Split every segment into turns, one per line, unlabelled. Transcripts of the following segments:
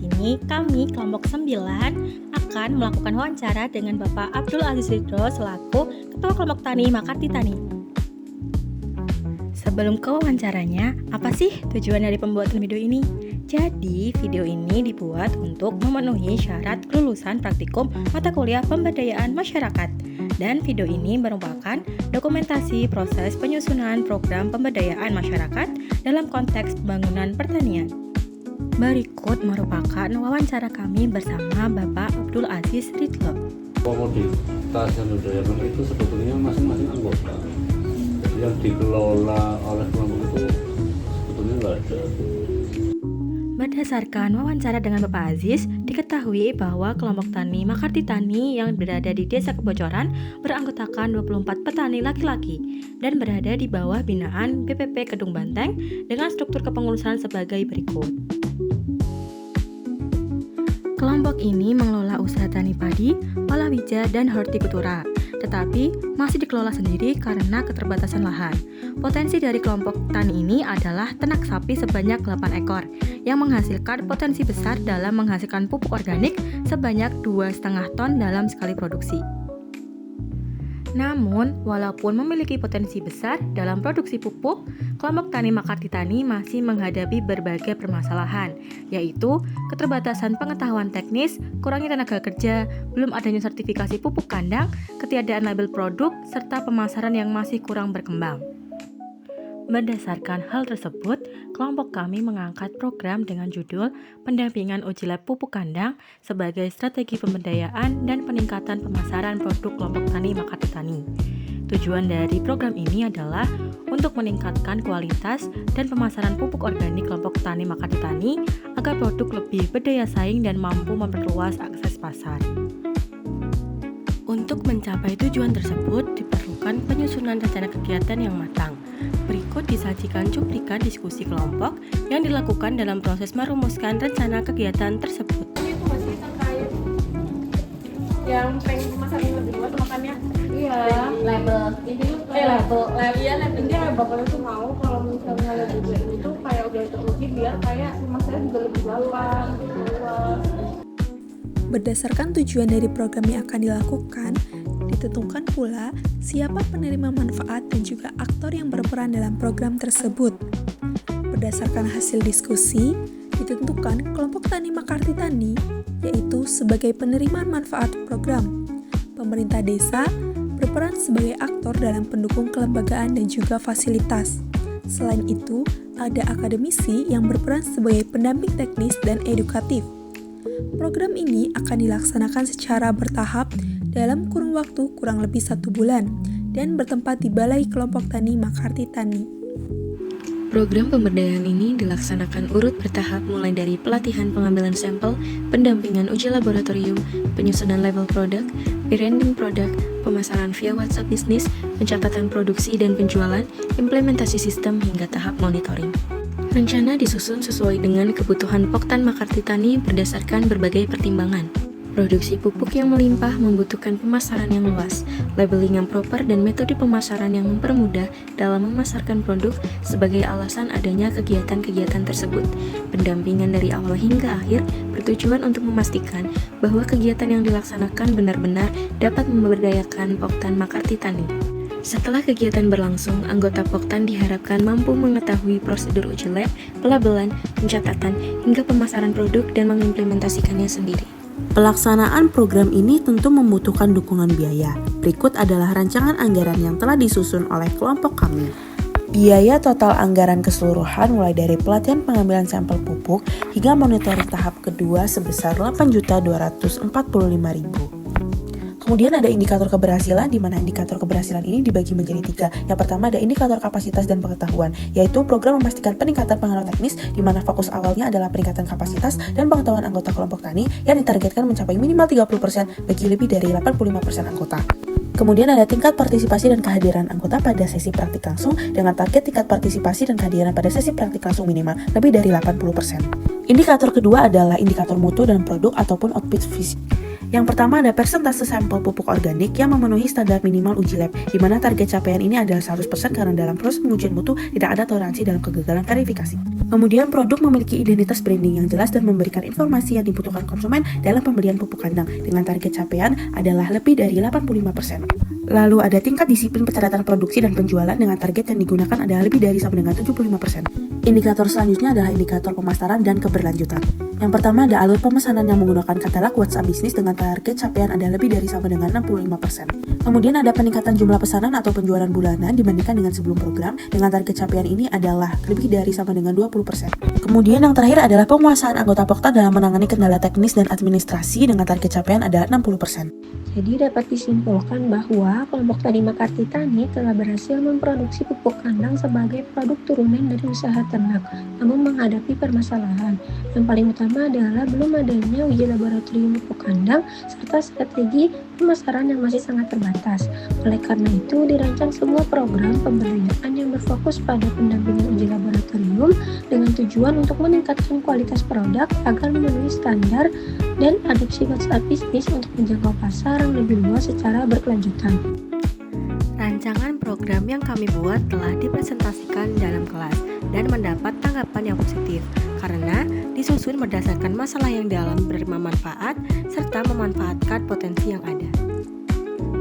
ini kami kelompok 9 akan melakukan wawancara dengan Bapak Abdul Aziz Ridho selaku Ketua Kelompok Tani Makarti Tani. Sebelum ke wawancaranya, apa sih tujuan dari pembuatan video ini? Jadi, video ini dibuat untuk memenuhi syarat kelulusan praktikum mata kuliah pemberdayaan masyarakat. Dan video ini merupakan dokumentasi proses penyusunan program pemberdayaan masyarakat dalam konteks pembangunan pertanian. Berikut merupakan wawancara kami bersama Bapak Abdul Aziz Ridho.
Komoditas yang didayakan itu sebetulnya masing-masing anggota. Jadi yang dikelola oleh kelompok itu sebetulnya nggak ada.
Berdasarkan wawancara dengan Bapak Aziz, diketahui bahwa kelompok tani Makarti Tani yang berada di Desa Kebocoran beranggotakan 24 petani laki-laki dan berada di bawah binaan BPP Kedung Banteng dengan struktur kepengurusan sebagai berikut. Kelompok ini mengelola usaha tani padi, palawija, dan hortikultura, tetapi masih dikelola sendiri karena keterbatasan lahan. Potensi dari kelompok tani ini adalah ternak sapi sebanyak 8 ekor, yang menghasilkan potensi besar dalam menghasilkan pupuk organik sebanyak 2,5 ton dalam sekali produksi. Namun, walaupun memiliki potensi besar dalam produksi pupuk, kelompok tani Makarti Tani masih menghadapi berbagai permasalahan, yaitu keterbatasan pengetahuan teknis, kurangnya tenaga kerja, belum adanya sertifikasi pupuk kandang, ketiadaan label produk, serta pemasaran yang masih kurang berkembang. Berdasarkan hal tersebut, kelompok kami mengangkat program dengan judul Pendampingan Uji Lab Pupuk Kandang sebagai strategi pemberdayaan dan peningkatan pemasaran produk kelompok tani Makarti Tani. Tujuan dari program ini adalah untuk meningkatkan kualitas dan pemasaran pupuk organik kelompok tani Makarti Tani agar produk lebih berdaya saing dan mampu memperluas akses pasar. Untuk mencapai tujuan tersebut, diperlukan penyusunan rencana kegiatan yang matang. Berikut disajikan cuplikan diskusi kelompok yang dilakukan dalam proses merumuskan rencana kegiatan tersebut.
Itu masih terkait yang pengen kemasan lebih luas makannya. Iya.
Label.
Ini
label.
Iya, labelnya bapaknya tuh mau kalau misalnya label itu kayak udah teruji biar kayak kemasannya juga lebih luas.
Berdasarkan tujuan dari program yang akan dilakukan, ditentukan pula siapa penerima manfaat dan juga aktor yang berperan dalam program tersebut. Berdasarkan hasil diskusi, ditentukan kelompok tani Makarti Tani, yaitu sebagai penerima manfaat program. Pemerintah desa berperan sebagai aktor dalam pendukung kelembagaan dan juga fasilitas. Selain itu, ada akademisi yang berperan sebagai pendamping teknis dan edukatif. Program ini akan dilaksanakan secara bertahap dalam kurun waktu kurang lebih 1 bulan dan bertempat di Balai Kelompok Tani Makarti Tani.
Program pemberdayaan ini dilaksanakan urut bertahap mulai dari pelatihan pengambilan sampel, pendampingan uji laboratorium, penyusunan label produk, branding produk, pemasaran via WhatsApp bisnis, pencatatan produksi dan penjualan, implementasi sistem hingga tahap monitoring. Rencana disusun sesuai dengan kebutuhan Poktan Makarti Tani berdasarkan berbagai pertimbangan. Produksi pupuk yang melimpah membutuhkan pemasaran yang luas, labeling yang proper dan metode pemasaran yang mempermudah dalam memasarkan produk sebagai alasan adanya kegiatan-kegiatan tersebut. Pendampingan dari awal hingga akhir bertujuan untuk memastikan bahwa kegiatan yang dilaksanakan benar-benar dapat memberdayakan Poktan Makarti Tani. Setelah kegiatan berlangsung, anggota Poktan diharapkan mampu mengetahui prosedur uji lab, pelabelan, pencatatan, hingga pemasaran produk dan mengimplementasikannya sendiri.
Pelaksanaan program ini tentu membutuhkan dukungan biaya. Berikut adalah rancangan anggaran yang telah disusun oleh kelompok kami. Biaya total anggaran keseluruhan mulai dari pelatihan pengambilan sampel pupuk hingga monitoring tahap kedua sebesar Rp8.245.000. Kemudian ada indikator keberhasilan, di mana indikator keberhasilan ini dibagi menjadi 3. Yang pertama ada indikator kapasitas dan pengetahuan, yaitu program memastikan peningkatan pengaruh teknis, di mana fokus awalnya adalah peningkatan kapasitas dan pengetahuan anggota kelompok tani yang ditargetkan mencapai minimal 30% bagi lebih dari 85% anggota. Kemudian ada tingkat partisipasi dan kehadiran anggota pada sesi praktik langsung dengan target tingkat partisipasi dan kehadiran pada sesi praktik langsung minimal lebih dari 80%. Indikator kedua adalah indikator mutu dan produk ataupun output visi. Yang pertama ada persentase sampel pupuk organik yang memenuhi standar minimal uji lab, di mana target capaian ini adalah 100% karena dalam proses pengujian mutu tidak ada toleransi dalam kegagalan verifikasi. Kemudian produk memiliki identitas branding yang jelas dan memberikan informasi yang dibutuhkan konsumen dalam pembelian pupuk kandang dengan target capaian adalah lebih dari 85%. Lalu ada tingkat disiplin pencatatan produksi dan penjualan dengan target yang digunakan adalah lebih dari sama dengan 75%. Indikator selanjutnya adalah indikator pemasaran dan keberlanjutan. Yang pertama ada alur pemesanan yang menggunakan katalog WhatsApp bisnis dengan target capaian ada lebih dari sama dengan 65%. Kemudian ada peningkatan jumlah pesanan atau penjualan bulanan dibandingkan dengan sebelum program dengan target capaian ini adalah lebih dari sama dengan 20%. Kemudian yang terakhir adalah penguasaan anggota Pokta dalam menangani kendala teknis dan administrasi dengan target capaian adalah 60%.
Jadi dapat disimpulkan bahwa kelompok tani Makartitani telah berhasil memproduksi pupuk kandang sebagai produk turunan dari usaha ternak, namun menghadapi permasalahan. Yang paling utama adalah belum adanya uji laboratorium pupuk kandang serta strategi pemasaran yang masih sangat terbatas. Oleh karena itu, dirancang sebuah program pemberdayaan yang berfokus pada pendampingan uji laboratorium dengan tujuan untuk meningkatkan kualitas produk agar memenuhi standar dan adopsi WhatsApp bisnis untuk menjangkau pasar yang lebih luas secara berkelanjutan.
Rancangan program yang kami buat telah dipresentasikan dalam kelas dan mendapat tanggapan yang positif karena disusun berdasarkan masalah yang dialami penerima manfaat serta memanfaatkan potensi yang ada.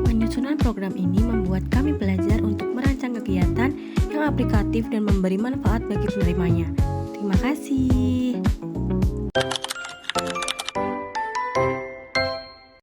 Penyusunan program ini membuat kami belajar untuk merancang kegiatan yang aplikatif dan memberi manfaat bagi penerimanya. Terima kasih.